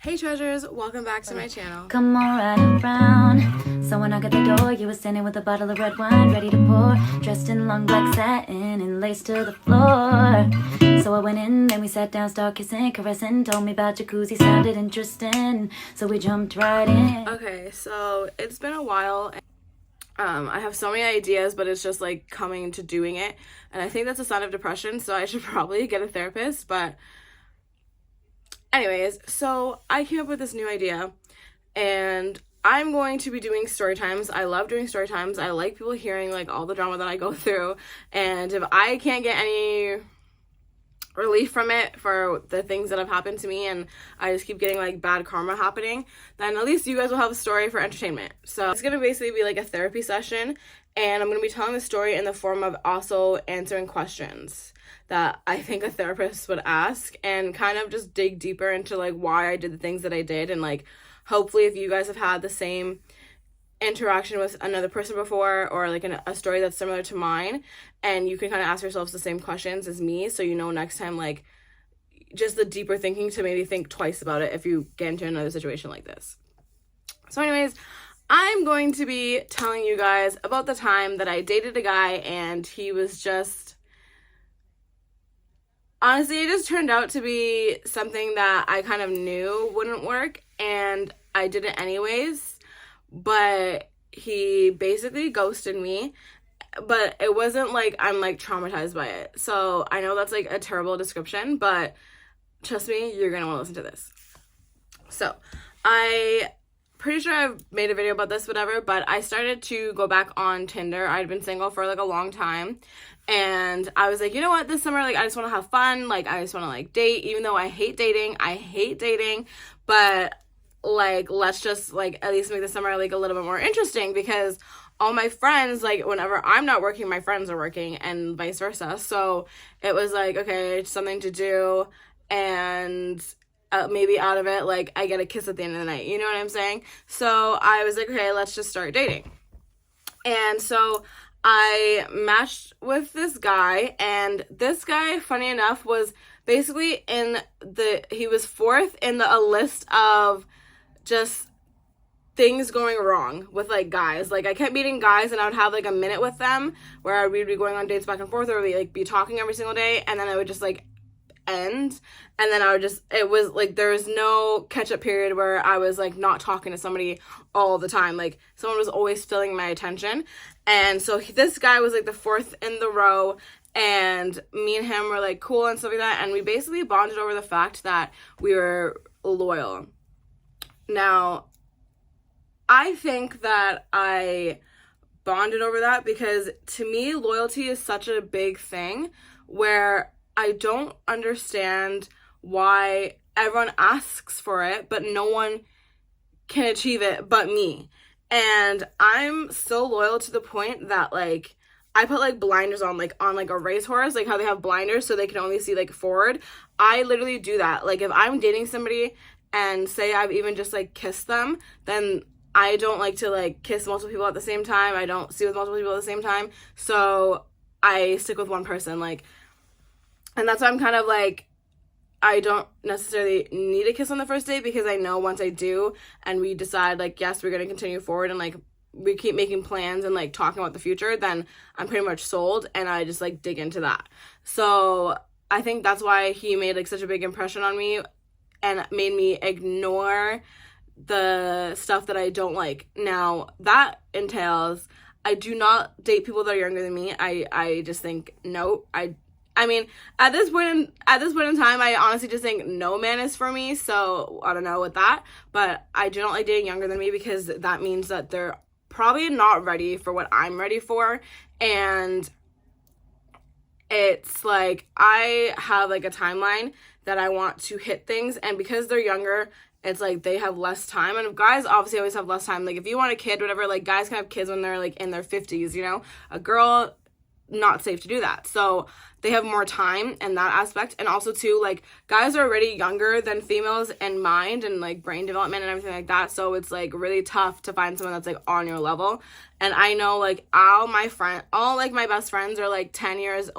Hey treasures, welcome back to my channel. Come on right around. So when I got the door, you were standing with a bottle of red wine ready to pour, dressed in long black satin and lace to the floor. So I went in, then we sat down, started kissing, caressing, told me about jacuzzi, sounded interesting, so we jumped right in. Okay, so it's been a while. I have so many ideas, but it's just like coming to doing it, and I think that's a sign of depression, so I should probably get a therapist. But anyways, so I came up with this new idea, and I'm going to be doing story times. I love doing story times. I like people hearing like all the drama that I go through, and if I can't get any relief from it for the things that have happened to me and I just keep getting like bad karma happening, then at least you guys will have a story for entertainment. So it's gonna basically be like a therapy session, and I'm gonna be telling the story in the form of also answering questions that I think a therapist would ask, and kind of just dig deeper into like why I did the things that I did, and like hopefully if you guys have had the same interaction with another person before, or like a story that's similar to mine, and you can kind of ask yourselves the same questions as me, so you know next time, like just the deeper thinking to maybe think twice about it if you get into another situation like this. So anyways, I'm going to be telling you guys about the time that I dated a guy, and he was just, honestly, it just turned out to be something that I kind of knew wouldn't work, and I did it anyways. But he basically ghosted me, but it wasn't like I'm like traumatized by it. So I know that's like a terrible description, but trust me, you're gonna want to listen to this. So I pretty sure I've made a video about this, whatever, but I started to go back on Tinder. I'd been single for like a long time, and I was like, you know what, this summer, like I just want to have fun, like I just want to like date, even though I hate dating, but like let's just like at least make the summer like a little bit more interesting, because all my friends, like whenever I'm not working, my friends are working, and vice versa. So it was like, okay, it's something to do, and maybe out of it like I get a kiss at the end of the night, you know what I'm saying? So I was like, okay, let's just start dating. And so I matched with this guy, and this guy, funny enough, was basically he was fourth in a list of just things going wrong with like guys. Like I kept meeting guys, and I would have like a minute with them where we'd be going on dates back and forth, or we'd like be talking every single day, and then I would just like end, and then it was like there was no catch up period where I was like not talking to somebody all the time. Like someone was always filling my attention. And so this guy was like the fourth in the row, and me and him were like cool and stuff like that, and we basically bonded over the fact that we were loyal. Now, I think that I bonded over that because to me, loyalty is such a big thing where I don't understand why everyone asks for it, but no one can achieve it but me. And I'm so loyal to the point that like I put like blinders on like a racehorse, like how they have blinders so they can only see like forward. I literally do that. Like if I'm dating somebody and say I've even just like kissed them, then I don't like to like kiss multiple people at the same time. I don't see with multiple people at the same time. So I stick with one person, like, and that's why I'm kind of like, I don't necessarily need a kiss on the first date, because I know once I do and we decide like, yes, we're going to continue forward, and like we keep making plans and like talking about the future, then I'm pretty much sold, and I just like dig into that. So I think that's why he made like such a big impression on me and made me ignore the stuff that I don't like. Now, that entails I do not date people that are younger than me. I just think no. I mean, at this point in time, I honestly just think no man is for me. So I don't know with that, but I do not like dating younger than me, because that means that they're probably not ready for what I'm ready for. And it's like I have like a timeline that I want to hit things, and because they're younger, it's like they have less time. And guys obviously always have less time. Like if you want a kid, whatever, like guys can have kids when they're like in their 50s, you know? A girl, not safe to do that. So they have more time in that aspect. And also too, like guys are already younger than females in mind and like brain development and everything like that. So it's like really tough to find someone that's like on your level. And I know like all like my best friends are like 9 years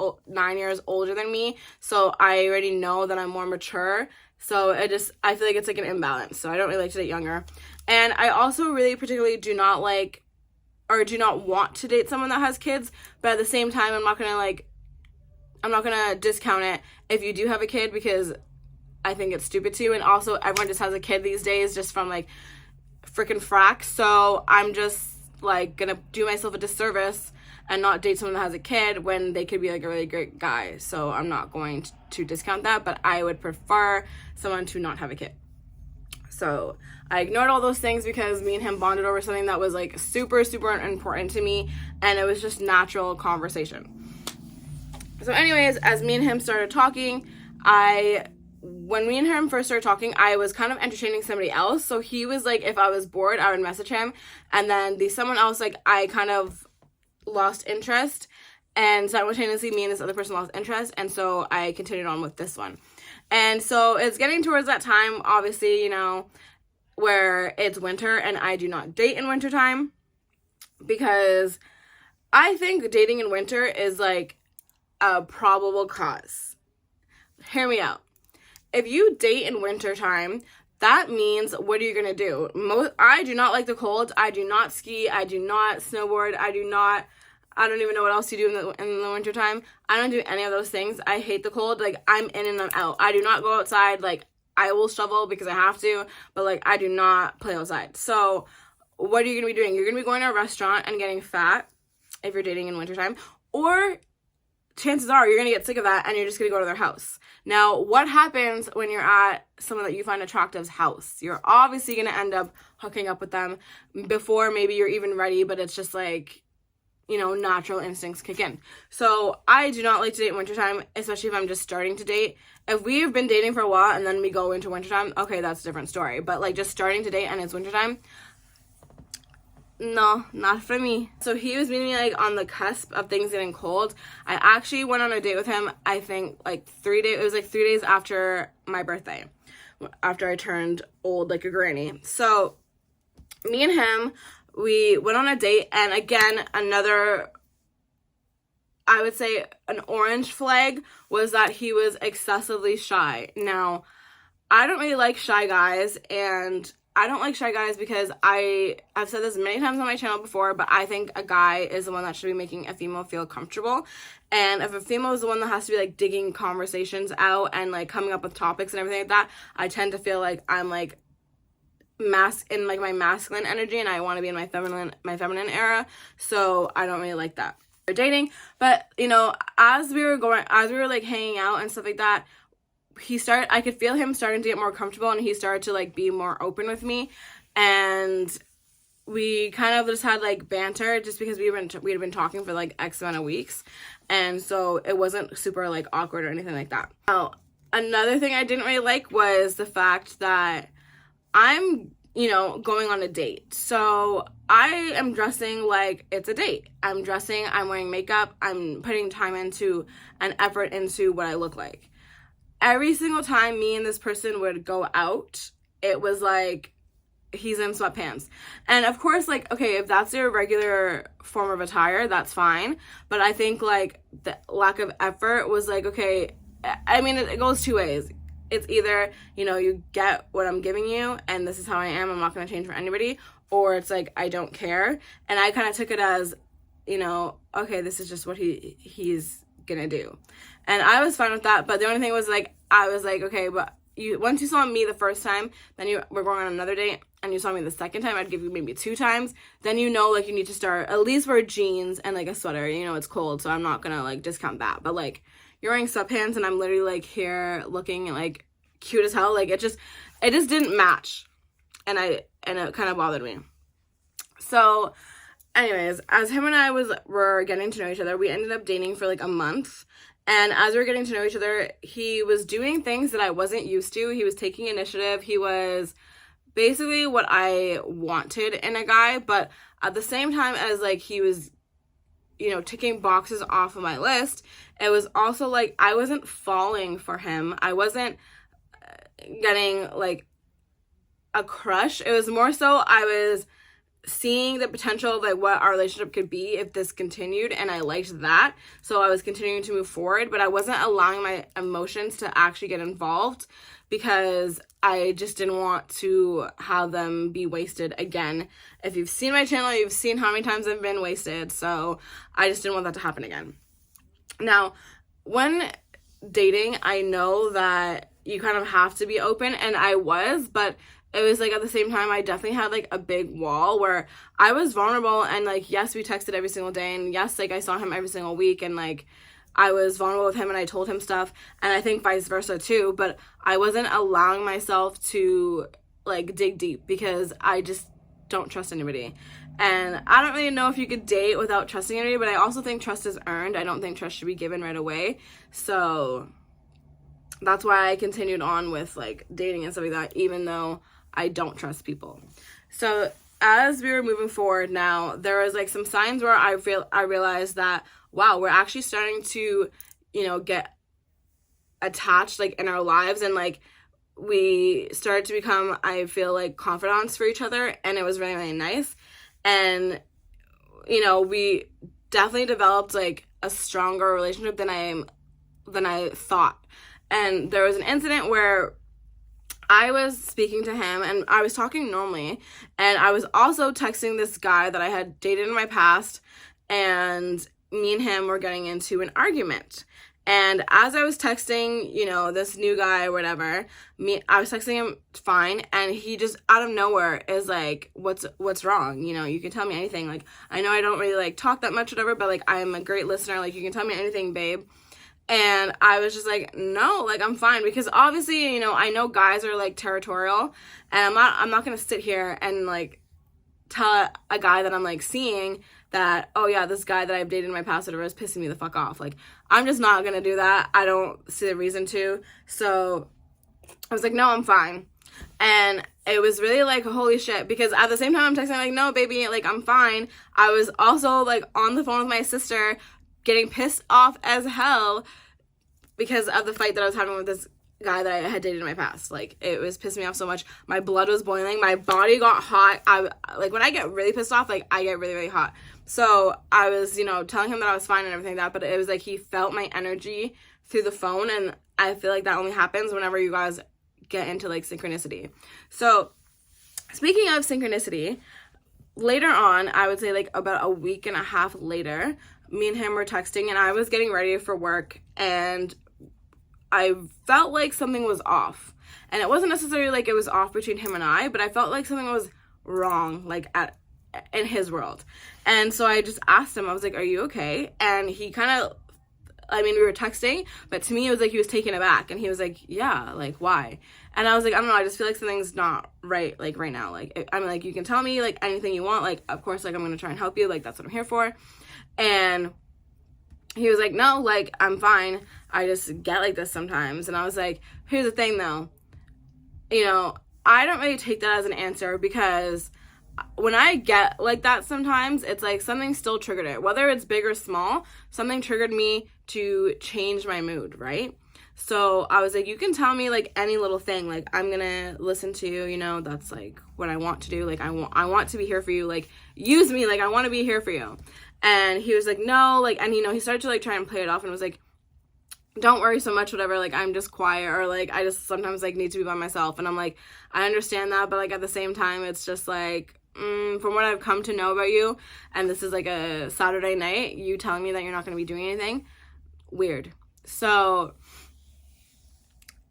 older than me. So I already know that I'm more mature So I feel like it's like an imbalance. So I don't really like to date younger. And I also really particularly do not like, or do not want to date someone that has kids, but at the same time, I'm not gonna discount it if you do have a kid, because I think it's stupid too. And also, everyone just has a kid these days just from like freaking frack. So I'm just like gonna do myself a disservice and not date someone that has a kid when they could be like a really great guy. So I'm not going to discount that, but I would prefer someone to not have a kid. So I ignored all those things because me and him bonded over something that was like super, super important to me, and it was just natural conversation. So anyways, as me and him started talking, when me and him first started talking, I was kind of entertaining somebody else. So he was like, if I was bored, I would message him, and then someone else, like, I kind of lost interest, and simultaneously me and this other person lost interest, and so I continued on with this one. And so it's getting towards that time, obviously, you know, where it's winter, and I do not date in wintertime, because I think dating in winter is like a probable cause. Hear me out. If you date in wintertime, that means, what are you going to do? I do not like the cold. I do not ski. I do not snowboard. I don't even know what else you do in the wintertime. I don't do any of those things. I hate the cold. Like, I'm in and I'm out. I do not go outside. Like, I will shovel because I have to, but like, I do not play outside. So what are you going to be doing? You're going to be going to a restaurant and getting fat if you're dating in wintertime, or chances are you're going to get sick of that and you're just going to go to their house. Now, what happens when you're at someone that you find attractive's house? You're obviously going to end up hooking up with them before maybe you're even ready, but it's just like, you know, natural instincts kick in. So I do not like to date in wintertime, especially if I'm just starting to date. If we have been dating for a while and then we go into wintertime, okay, that's a different story. But like, just starting to date and it's wintertime, no, not for me. So he was meeting me like on the cusp of things getting cold. I actually went on a date with him, I think like 3 days, it was like 3 days after my birthday, after I turned old like a granny. So me and him, we went on a date, and again, another, I would say an orange flag was that he was excessively shy. Now, I don't really like shy guys, and I don't like shy guys because I've said this many times on my channel before, but I think a guy is the one that should be making a female feel comfortable. And if a female is the one that has to be like digging conversations out and like coming up with topics and everything like that, I tend to feel like I'm like in like my masculine energy, and I want to be in my feminine era. So I don't really like that. We're dating, but you know, as we were like hanging out and stuff like that, I could feel him starting to get more comfortable, and he started to like be more open with me, and we kind of just had like banter just because we had been talking for like X amount of weeks, and so it wasn't super like awkward or anything like that. Now, another thing I didn't really like was the fact that I'm, you know, going on a date. So I am dressing like it's a date. I'm wearing makeup, I'm putting time into and effort into what I look like. Every single time me and this person would go out, it was like he's in sweatpants. And of course, like, okay, if that's your regular form of attire, that's fine. But I think like the lack of effort was like, okay, I mean, it goes two ways. It's either, you know, you get what I'm giving you and this is how I am, I'm not going to change for anybody, or it's like, I don't care. And I kind of took it as, you know, okay, this is just what he's going to do. And I was fine with that. But the only thing was like, I was like, okay, but once you saw me the first time, then we're going on another date, and you saw me the second time, I'd give you maybe 2 times, then you know, like, you need to start, at least wear jeans and like a sweater, you know, it's cold, so I'm not going to like discount that. But like, you're wearing sweatpants and I'm literally like here looking like cute as hell. Like it just didn't match. And it kind of bothered me. So anyways, as him and I were getting to know each other, we ended up dating for like a month. And as we were getting to know each other, he was doing things that I wasn't used to. He was taking initiative. He was basically what I wanted in a guy. But at the same time as like he was, you know, ticking boxes off of my list, it was also like I wasn't falling for him. I wasn't getting like a crush. It was more so I was seeing the potential of like what our relationship could be if this continued, and I liked that, so I was continuing to move forward, but I wasn't allowing my emotions to actually get involved because I just didn't want to have them be wasted again. If you've seen my channel, you've seen how many times I've been wasted, so I just didn't want that to happen again. Now, when dating, I know that you kind of have to be open, and I was, but it was like at the same time I definitely had like a big wall where I was vulnerable, and like yes, we texted every single day, and yes, like I saw him every single week, and like I was vulnerable with him and I told him stuff, and I think vice versa too, but I wasn't allowing myself to like dig deep because I just don't trust anybody. And I don't really know if you could date without trusting anybody, but I also think trust is earned. I don't think trust should be given right away. So that's why I continued on with like dating and stuff like that, even though I don't trust people. So as we were moving forward now, there was like some signs where I realized that, wow, we're actually starting to, you know, get attached like in our lives, and like we started to become, I feel like, confidants for each other, and it was really, really nice. And, you know, we definitely developed like a stronger relationship than I thought. And there was an incident where I was speaking to him and I was talking normally, and I was also texting this guy that I had dated in my past, and me and him were getting into an argument. And as I was texting, you know, this new guy or whatever, I was texting him fine, and he just out of nowhere is like, what's wrong? You know, you can tell me anything. Like, I know I don't really like talk that much, whatever, but like I'm a great listener. Like, you can tell me anything, babe. And I was just like, no, like I'm fine, because obviously, you know, I know guys are like territorial, and I'm not gonna sit here and like tell a guy that I'm like seeing that, oh yeah, this guy that I've dated in my past whatever is pissing me the fuck off. Like, I'm just not gonna do that. I don't see the reason to. So I was like, no, I'm fine. And it was really like, holy shit, because at the same time I'm texting like, no, baby, like I'm fine, I was also like on the phone with my sister getting pissed off as hell because of the fight that I was having with this guy that I had dated in my past. Like, it was pissing me off so much. My blood was boiling. My body got hot. Like, when I get really pissed off, like, I get really, really hot. So I was, you know, telling him that I was fine and everything like that, but it was like he felt my energy through the phone, and I feel like that only happens whenever you guys get into, like, synchronicity. So, speaking of synchronicity, later on, I would say, like, about a week and a half later, me and him were texting, and I was getting ready for work, and I felt like something was off. And it wasn't necessarily like it was off between him and I, but I felt like something was wrong, like in his world. And so I just asked him, I was like, are you okay? And he kind of, I mean, we were texting, but to me it was like he was taken aback, and he was like, yeah, like, why? And I was like, I don't know, I just feel like something's not right, like, right now. Like, I'm like, you can tell me, like, anything you want. Like, of course, like, I'm gonna try and help you. Like, that's what I'm here for. And he was like, no, like, I'm fine. I just get like this sometimes. And I was like, here's the thing though. You know, I don't really take that as an answer, because when I get like that sometimes, it's like something still triggered it. Whether it's big or small, something triggered me to change my mood, right? So I was like, you can tell me like any little thing. Like, I'm gonna listen to you, you know, that's like what I want to do. Like, I want to be here for you. Like, use me, like, I want to be here for you. And he was like, no, like, and you know, he started to like try and play it off, and was like, don't worry so much, whatever, like, I'm just quiet, or like, I just sometimes like need to be by myself. And I'm like, I understand that, but like at the same time, it's just like, from what I've come to know about you, and this is like a Saturday night, you telling me that you're not going to be doing anything, weird. So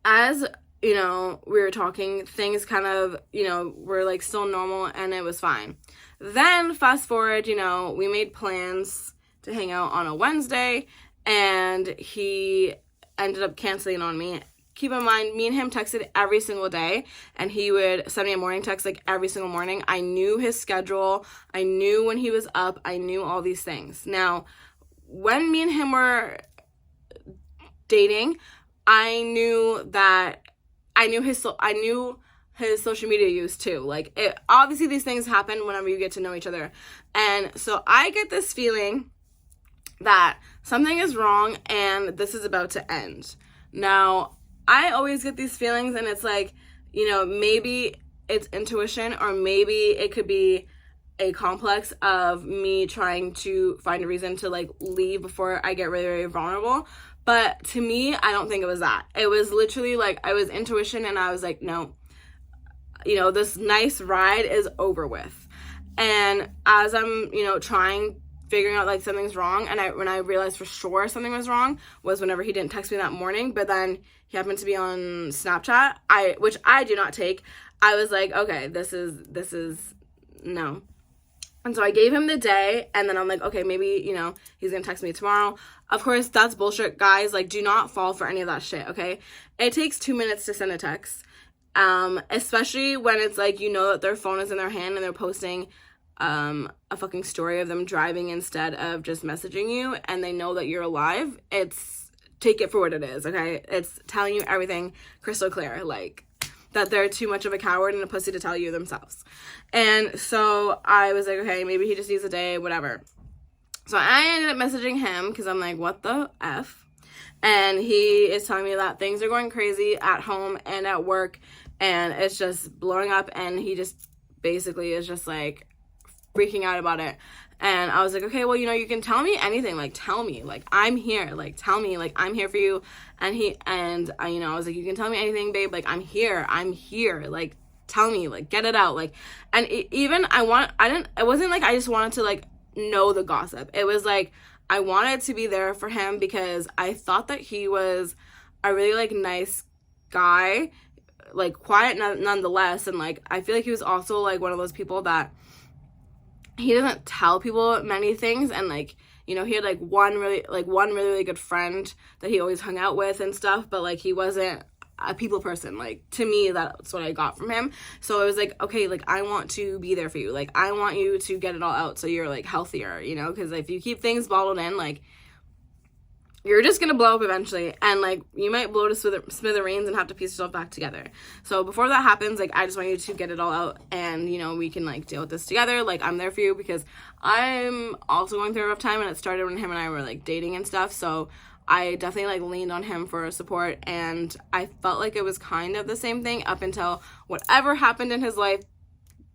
as you know, we were talking, things kind of, you know, were like still normal, and it was fine. Then fast forward, you know, we made plans to hang out on a Wednesday, and he ended up canceling on me. Keep in mind, me and him texted every single day, and he would send me a morning text like every single morning. I knew his schedule. I knew when he was up. I knew all these things. Now, when me and him were dating, I knew his social media use too. Like, obviously these things happen whenever you get to know each other. And so I get this feeling that something is wrong and this is about to end. Now, I always get these feelings, and it's like, you know, maybe it's intuition, or maybe it could be a complex of me trying to find a reason to like leave before I get really, really vulnerable. But to me, I don't think it was that. It was literally like I was intuition, and I was like, no, you know, this nice ride is over with. And as I'm, you know, figuring out like something's wrong, and when I realized for sure something was wrong was whenever he didn't text me that morning, but then he happened to be on Snapchat, which I do not take. I was like, okay, this is no. And so I gave him the day, and then I'm like, okay, maybe, you know, he's gonna text me tomorrow. Of course, that's bullshit, guys. Like, do not fall for any of that shit, okay? It takes 2 minutes to send a text, especially when it's like, you know that their phone is in their hand and they're posting a fucking story of them driving instead of just messaging you, and they know that you're alive. Take it for what it is, okay? It's telling you everything crystal clear, like that they're too much of a coward and a pussy to tell you themselves. And so I was like, okay, maybe he just needs a day, whatever. So I ended up messaging him because I'm like, what the F? And he is telling me that things are going crazy at home and at work, and it's just blowing up, and he just basically is just like freaking out about it. And I was like, okay, well, you know, you can tell me anything, like tell me, like I'm here, like tell me, like I'm here for you. And you know, I was like, you can tell me anything, babe, like I'm here, like tell me, like get it out, like. And it wasn't like I just wanted to like know the gossip. It was like I wanted to be there for him because I thought that he was a really like nice guy, like quiet nonetheless. And like I feel like he was also like one of those people that he doesn't tell people many things, and like, you know, he had like one really good friend that he always hung out with and stuff, but like he wasn't a people person. Like to me, that's what I got from him. So I was like, okay, like I want to be there for you, like I want you to get it all out so you're like healthier, you know, because if you keep things bottled in, like you're just gonna blow up eventually, and like you might blow to smithereens and have to piece yourself back together. So before that happens, like I just want you to get it all out, and you know, we can like deal with this together. Like I'm there for you because I'm also going through a rough time, and it started when him and I were like dating and stuff. So I definitely like leaned on him for support, and I felt like it was kind of the same thing up until whatever happened in his life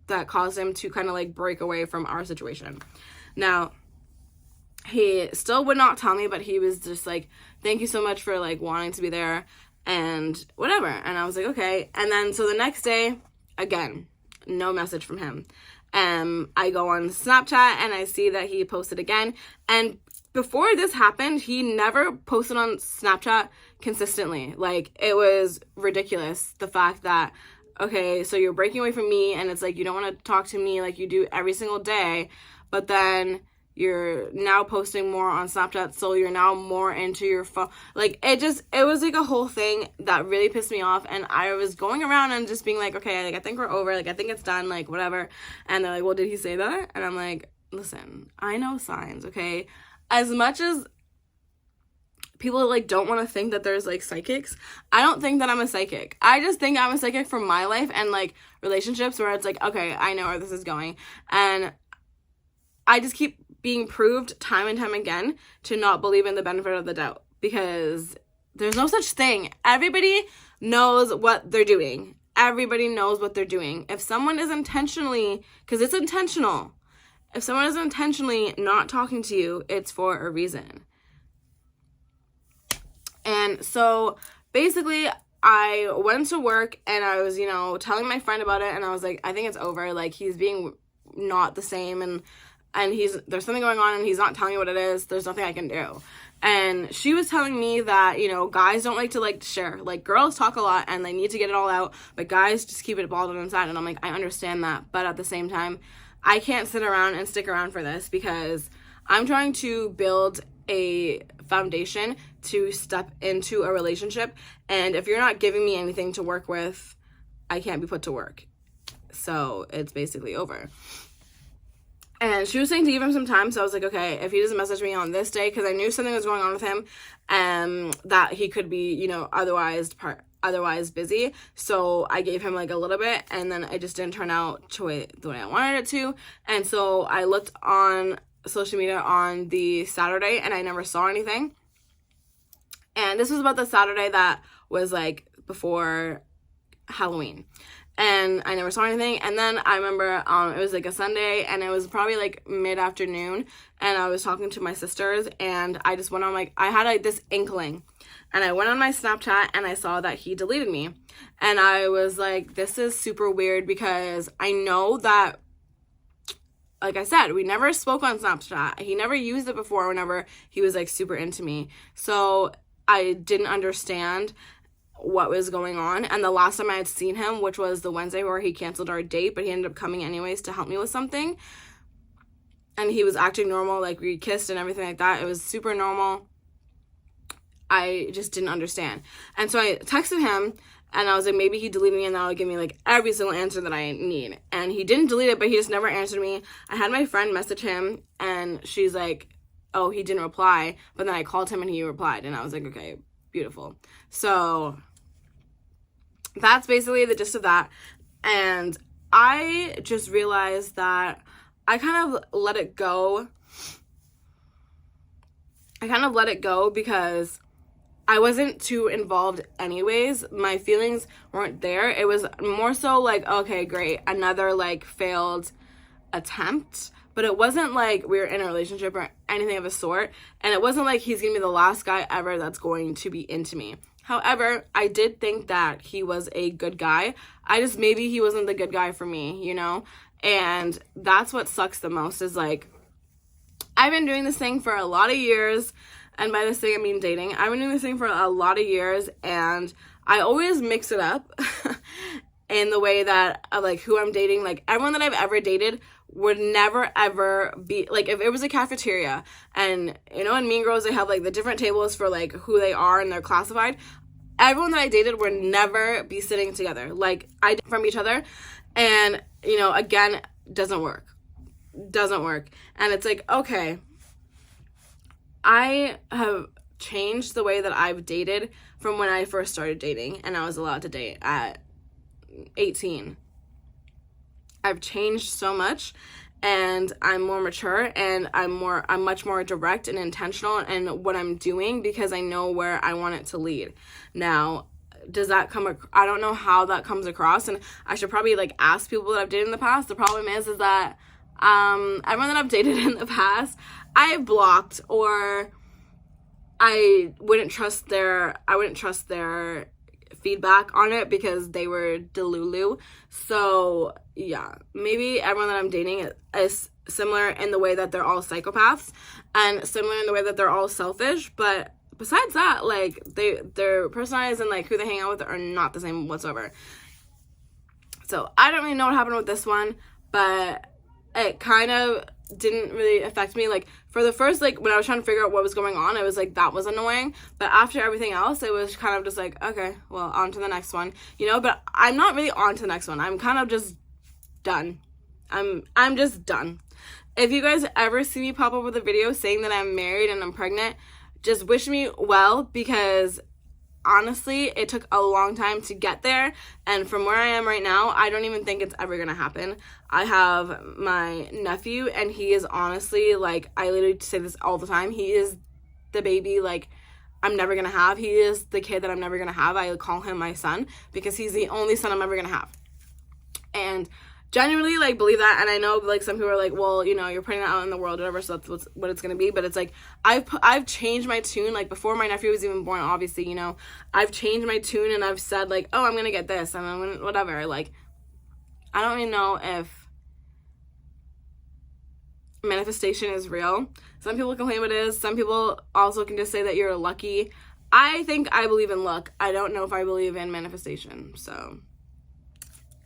that caused him to kind of like break away from our situation. Now, he still would not tell me, but he was just like, thank you so much for like wanting to be there and whatever. And I was like, okay. And then so the next day, again, no message from him. I go on Snapchat and I see that he posted again. And before this happened, he never posted on Snapchat consistently. Like it was ridiculous. The fact that, okay, so you're breaking away from me, and it's like you don't want to talk to me like you do every single day, but then you're now posting more on Snapchat, so you're now more into your phone. Like it was like a whole thing that really pissed me off, and I was going around and just being like, okay, like I think we're over, like I think it's done, like whatever. And they're like, well, did he say that? And I'm like, listen, I know signs, okay? As much as people like don't want to think that there's like psychics, I don't think that I'm a psychic. I just think I'm a psychic for my life and like relationships, where it's like, okay, I know where this is going, and I just keep being proved time and time again to not believe in the benefit of the doubt, because there's no such thing. Everybody knows what they're doing. Everybody knows what they're doing. If someone is intentionally, because it's intentional, if someone is intentionally not talking to you, it's for a reason. And so basically I went to work and I was, you know, telling my friend about it, and I was like, I think it's over. Like he's being not the same, and there's something going on and he's not telling me what it is. There's nothing I can do. And she was telling me that, you know, guys don't like to like share. Like girls talk a lot and they need to get it all out, but guys just keep it bottled inside. And I'm like, I understand that, but at the same time, I can't sit around and stick around for this, because I'm trying to build a foundation to step into a relationship, and if you're not giving me anything to work with, I can't be put to work. So it's basically over. And she was saying to give him some time, so I was like, okay, if he doesn't message me on this day, because I knew something was going on with him, that he could be, you know, otherwise busy. So I gave him like a little bit, and then it just didn't turn out the way I wanted it to. And so I looked on social media on the Saturday, and I never saw anything. And this was about the Saturday that was like before Halloween. and I never saw anything. And then I remember it was like a Sunday, and it was probably like mid-afternoon, and I was talking to my sisters, and I just went on, like, I had like this inkling, and I went on my Snapchat and I saw that he deleted me, and I was like, this is super weird, because I know that, like I said, we never spoke on Snapchat. He never used it before whenever he was like super into me. So I didn't understand what was going on. And the last time I had seen him, which was the Wednesday where he canceled our date, but he ended up coming anyways to help me with something, and he was acting normal, like we kissed and everything like that. It was super normal. I just didn't understand. And so I texted him, and I was like, maybe he deleted me and that'll give me like every single answer that I need. And he didn't delete it, but he just never answered me. I had my friend message him, and she's like, oh, he didn't reply. But then I called him and he replied, and I was like, okay, beautiful. So that's basically the gist of that. And I just realized that I kind of let it go. Because I wasn't too involved anyways. My feelings weren't there. It was more so like, okay, great, another like failed attempt. But it wasn't like we were in a relationship or anything of a sort. And it wasn't like he's gonna be the last guy ever that's going to be into me. However, I did think that he was a good guy. Maybe he wasn't the good guy for me, you know? And that's what sucks the most, is like, I've been doing this thing for a lot of years. And by this thing, I mean dating. I've been doing this thing for a lot of years, and I always mix it up in the way that like who I'm dating. Like, everyone that I've ever dated would never ever be like, if it was a cafeteria, and you know, in Mean Girls they have like the different tables for like who they are and they're classified. Everyone that I dated would never be sitting together. Like, I did from each other, and you know, again, doesn't work. And it's like, okay, I have changed the way that I've dated from when I first started dating, and I was allowed to date at 18. I've changed so much, and I'm more mature, and I'm much more direct and intentional in what I'm doing, because I know where I want it to lead. Now, does that I don't know how that comes across, and I should probably like ask people that I've dated in the past. The problem is that everyone that I've dated in the past, I've blocked, or I wouldn't trust their feedback on it because they were delulu. So yeah, maybe everyone that I'm dating is similar in the way that they're all psychopaths, and similar in the way that they're all selfish. But besides that, like, their personalities and like who they hang out with are not the same whatsoever. So I don't really know what happened with this one, but it kind of didn't really affect me. Like, for the first, like, when I was trying to figure out what was going on, it was like, that was annoying. But after everything else, it was kind of just like, okay, well, on to the next one, you know? But I'm not really on to the next one. I'm kind of just done. I'm just done. If you guys ever see me pop up with a video saying that I'm married and I'm pregnant, just wish me well, because honestly, it took a long time to get there, and from where I am right now, I don't even think it's ever gonna happen. I have my nephew, and he is honestly, like, I literally say this all the time, he is the baby, like, I'm never gonna have. He is the kid that I'm never gonna have. I call him my son, because he's the only son I'm ever gonna have. And genuinely, like, believe that. And I know, like, some people are like, well, you know, you're putting that out in the world, whatever, so that's what it's gonna be. But it's like, I've changed my tune. Like, before my nephew was even born, obviously, you know, I've changed my tune, and I've said, like, oh, I'm gonna get this, and I'm gonna whatever. Like, I don't even know if manifestation is real. Some people can claim it is. Some people also can just say that you're lucky. I think I believe in luck. I don't know if I believe in manifestation. So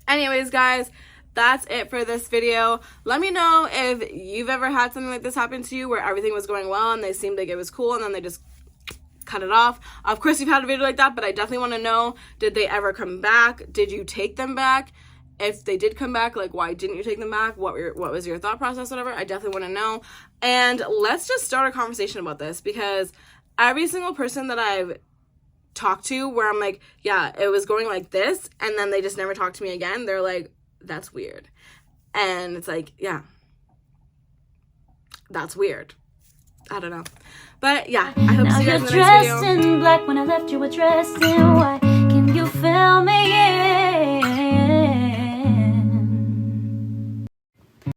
anyways, guys, that's it for this video. Let me know if you've ever had something like this happen to you, where everything was going well and they seemed like it was cool, and then they just cut it off. Of course, you've had a video like that, but I definitely want to know, did they ever come back? Did you take them back? If they did come back, like, why didn't you take them back? What was your thought process, whatever? I definitely want to know. And let's just start a conversation about this, because every single person that I've talked to where I'm like, yeah, it was going like this, and then they just never talk to me again, they're like, that's weird. And it's like, yeah, that's weird. I don't know. But yeah, I hope to see you guys in the next video. Now you're dressed in black when I left you were dressed in white. Can you feel me?